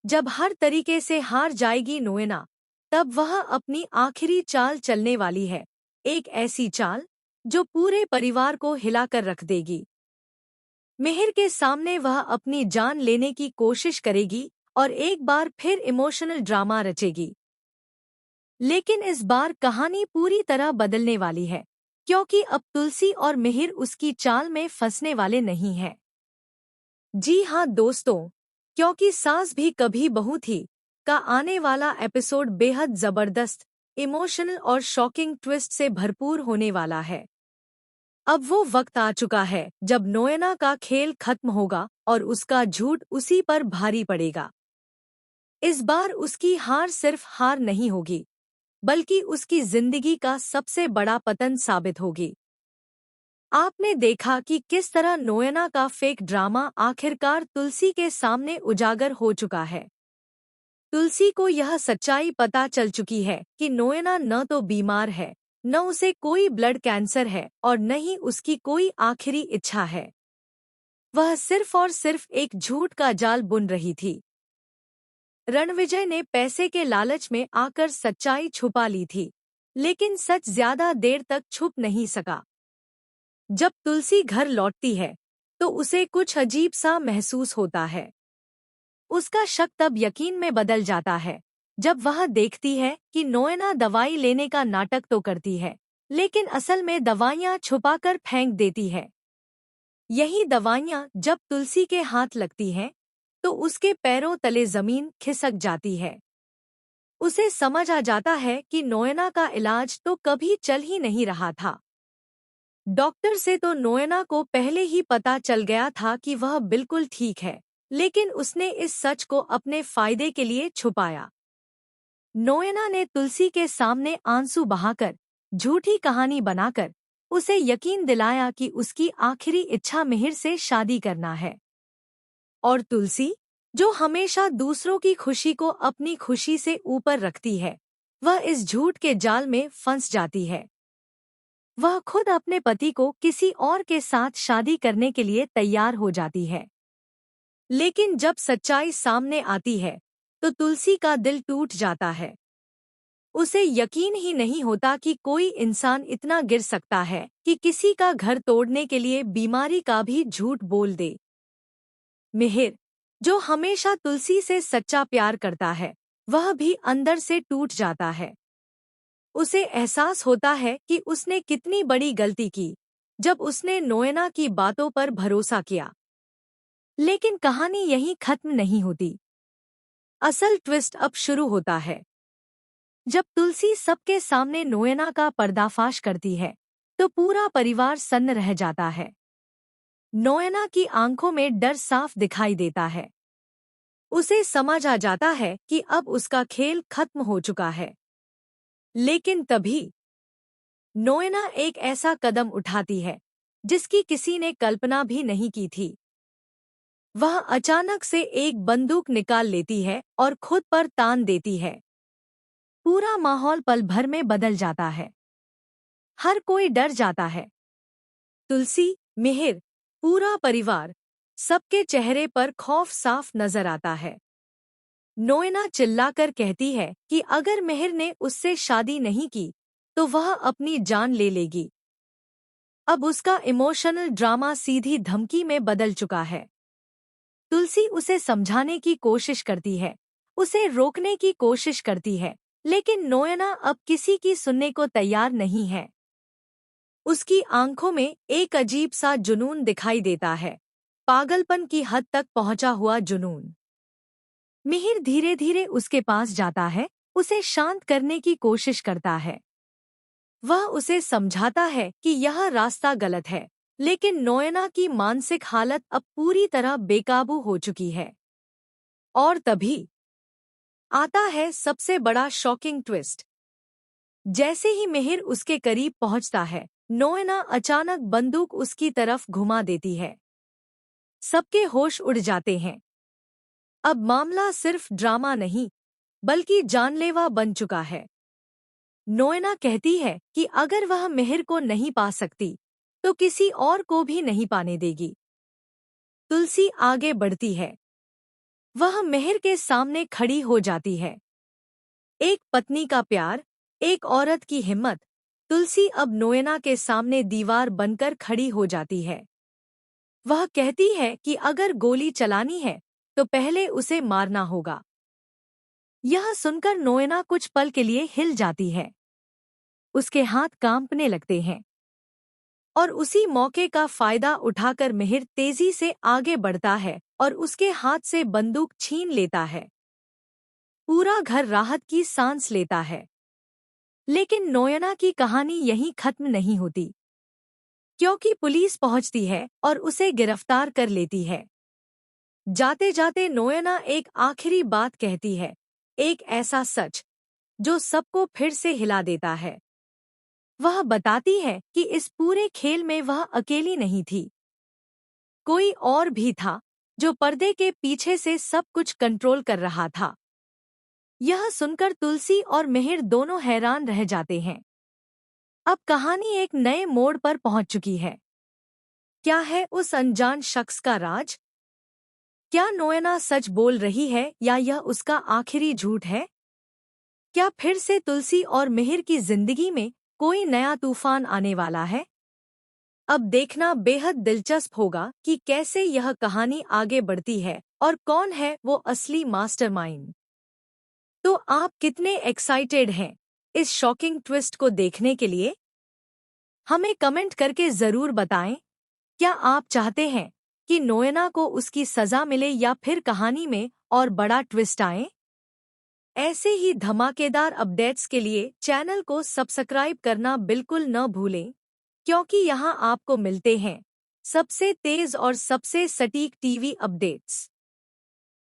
जब हर तरीके से हार जाएगी नोएना, तब वह अपनी आखिरी चाल चलने वाली है। एक ऐसी चाल जो पूरे परिवार को हिलाकर रख देगी। मिहिर के सामने वह अपनी जान लेने की कोशिश करेगी और एक बार फिर इमोशनल ड्रामा रचेगी। लेकिन इस बार कहानी पूरी तरह बदलने वाली है, क्योंकि अब तुलसी और मिहिर उसकी चाल में फंसने वाले नहीं हैं। जी हाँ दोस्तों, क्योंकि सास भी कभी बहू थी का आने वाला एपिसोड बेहद जबरदस्त, इमोशनल और शॉकिंग ट्विस्ट से भरपूर होने वाला है। अब वो वक्त आ चुका है जब नोएना का खेल खत्म होगा और उसका झूठ उसी पर भारी पड़ेगा। इस बार उसकी हार सिर्फ हार नहीं होगी, बल्कि उसकी जिंदगी का सबसे बड़ा पतन साबित होगी। आपने देखा कि किस तरह नोएना का फेक ड्रामा आखिरकार तुलसी के सामने उजागर हो चुका है। तुलसी को यह सच्चाई पता चल चुकी है कि नोएना न तो बीमार है, न उसे कोई ब्लड कैंसर है और न ही उसकी कोई आखिरी इच्छा है। वह सिर्फ और सिर्फ एक झूठ का जाल बुन रही थी। रणविजय ने पैसे के लालच में आकर सच्चाई छुपा ली थी, लेकिन सच ज्यादा देर तक छुप नहीं सका। जब तुलसी घर लौटती है, तो उसे कुछ अजीब सा महसूस होता है। उसका शक तब यकीन में बदल जाता है, जब वह देखती है कि नोएना दवाई लेने का नाटक तो करती है, लेकिन असल में दवाइयाँ छुपाकर फेंक देती है। यही दवाइयाँ जब तुलसी के हाथ लगती हैं, तो उसके पैरों तले जमीन खिसक जाती है। उसे समझ आ जाता है कि नोएना का इलाज तो कभी चल ही नहीं रहा था। डॉक्टर से तो नोएना को पहले ही पता चल गया था कि वह बिल्कुल ठीक है, लेकिन उसने इस सच को अपने फायदे के लिए छुपाया। नोएना ने तुलसी के सामने आंसू बहाकर, झूठी कहानी बनाकर उसे यकीन दिलाया कि उसकी आखिरी इच्छा मिहिर से शादी करना है। और तुलसी, जो हमेशा दूसरों की खुशी को अपनी खुशी से ऊपर रखती है, वह इस झूठ के जाल में फंस जाती है। वह खुद अपने पति को किसी और के साथ शादी करने के लिए तैयार हो जाती है। लेकिन जब सच्चाई सामने आती है, तो तुलसी का दिल टूट जाता है। उसे यकीन ही नहीं होता कि कोई इंसान इतना गिर सकता है कि किसी का घर तोड़ने के लिए बीमारी का भी झूठ बोल दे। मिहिर, जो हमेशा तुलसी से सच्चा प्यार करता है, वह भी अंदर से टूट जाता है। उसे एहसास होता है कि उसने कितनी बड़ी गलती की, जब उसने नोएना की बातों पर भरोसा किया। लेकिन कहानी यहीं खत्म नहीं होती। असल ट्विस्ट अब शुरू होता है। जब तुलसी सबके सामने नोएना का पर्दाफाश करती है, तो पूरा परिवार सन्न रह जाता है। नोएना की आंखों में डर साफ दिखाई देता है। उसे समझ आ जाता है कि अब उसका खेल खत्म हो चुका है। लेकिन तभी नोएना एक ऐसा कदम उठाती है जिसकी किसी ने कल्पना भी नहीं की थी। वह अचानक से एक बंदूक निकाल लेती है और खुद पर तान देती है। पूरा माहौल पल भर में बदल जाता है। हर कोई डर जाता है। तुलसी, मिहिर, पूरा परिवार, सबके चेहरे पर खौफ साफ नजर आता है। नोएना चिल्लाकर कहती है कि अगर मिहिर ने उससे शादी नहीं की, तो वह अपनी जान ले लेगी। अब उसका इमोशनल ड्रामा सीधी धमकी में बदल चुका है। तुलसी उसे समझाने की कोशिश करती है, उसे रोकने की कोशिश करती है, लेकिन नोएना अब किसी की सुनने को तैयार नहीं है। उसकी आंखों में एक अजीब सा जुनून दिखाई देता है, पागलपन की हद तक पहुंचा हुआ जुनून। मिहिर धीरे धीरे उसके पास जाता है, उसे शांत करने की कोशिश करता है। वह उसे समझाता है कि यह रास्ता गलत है, लेकिन नोएना की मानसिक हालत अब पूरी तरह बेकाबू हो चुकी है। और तभी आता है सबसे बड़ा शॉकिंग ट्विस्ट। जैसे ही मिहिर उसके करीब पहुंचता है, नोएना अचानक बंदूक उसकी तरफ घुमा देती है। सबके होश उड़ जाते हैं। अब मामला सिर्फ ड्रामा नहीं, बल्कि जानलेवा बन चुका है। नोएना कहती है कि अगर वह मिहिर को नहीं पा सकती, तो किसी और को भी नहीं पाने देगी। तुलसी आगे बढ़ती है। वह मेहर के सामने खड़ी हो जाती है। एक पत्नी का प्यार, एक औरत की हिम्मत। तुलसी अब नोएना के सामने दीवार बनकर खड़ी हो जाती है। वह कहती है कि अगर गोली चलानी है तो पहले उसे मारना होगा। यह सुनकर नोएना कुछ पल के लिए हिल जाती है। उसके हाथ कांपने लगते हैं और उसी मौके का फायदा उठाकर मिहिर तेजी से आगे बढ़ता है और उसके हाथ से बंदूक छीन लेता है। पूरा घर राहत की सांस लेता है। लेकिन नोएना की कहानी यहीं खत्म नहीं होती, क्योंकि पुलिस पहुंचती है और उसे गिरफ्तार कर लेती है। जाते जाते नोएना एक आखिरी बात कहती है, एक ऐसा सच जो सबको फिर से हिला देता है। वह बताती है कि इस पूरे खेल में वह अकेली नहीं थी। कोई और भी था जो पर्दे के पीछे से सब कुछ कंट्रोल कर रहा था। यह सुनकर तुलसी और मिहिर दोनों हैरान रह जाते हैं। अब कहानी एक नए मोड़ पर पहुंच चुकी है। क्या है उस अनजान शख्स का राज? क्या नोएना सच बोल रही है या यह उसका आखिरी झूठ है? क्या फिर से तुलसी और मिहिर की जिंदगी में कोई नया तूफान आने वाला है? अब देखना बेहद दिलचस्प होगा कि कैसे यह कहानी आगे बढ़ती है और कौन है वो असली मास्टरमाइंड। तो आप कितने एक्साइटेड हैं इस शॉकिंग ट्विस्ट को देखने के लिए? हमें कमेंट करके ज़रूर बताएं। क्या आप चाहते हैं कि नोएना को उसकी सज़ा मिले या फिर कहानी में और बड़ा ट्विस्ट आए? ऐसे ही धमाकेदार अपडेट्स के लिए चैनल को सब्सक्राइब करना बिल्कुल न भूलें, क्योंकि यहाँ आपको मिलते हैं सबसे तेज़ और सबसे सटीक टीवी अपडेट्स।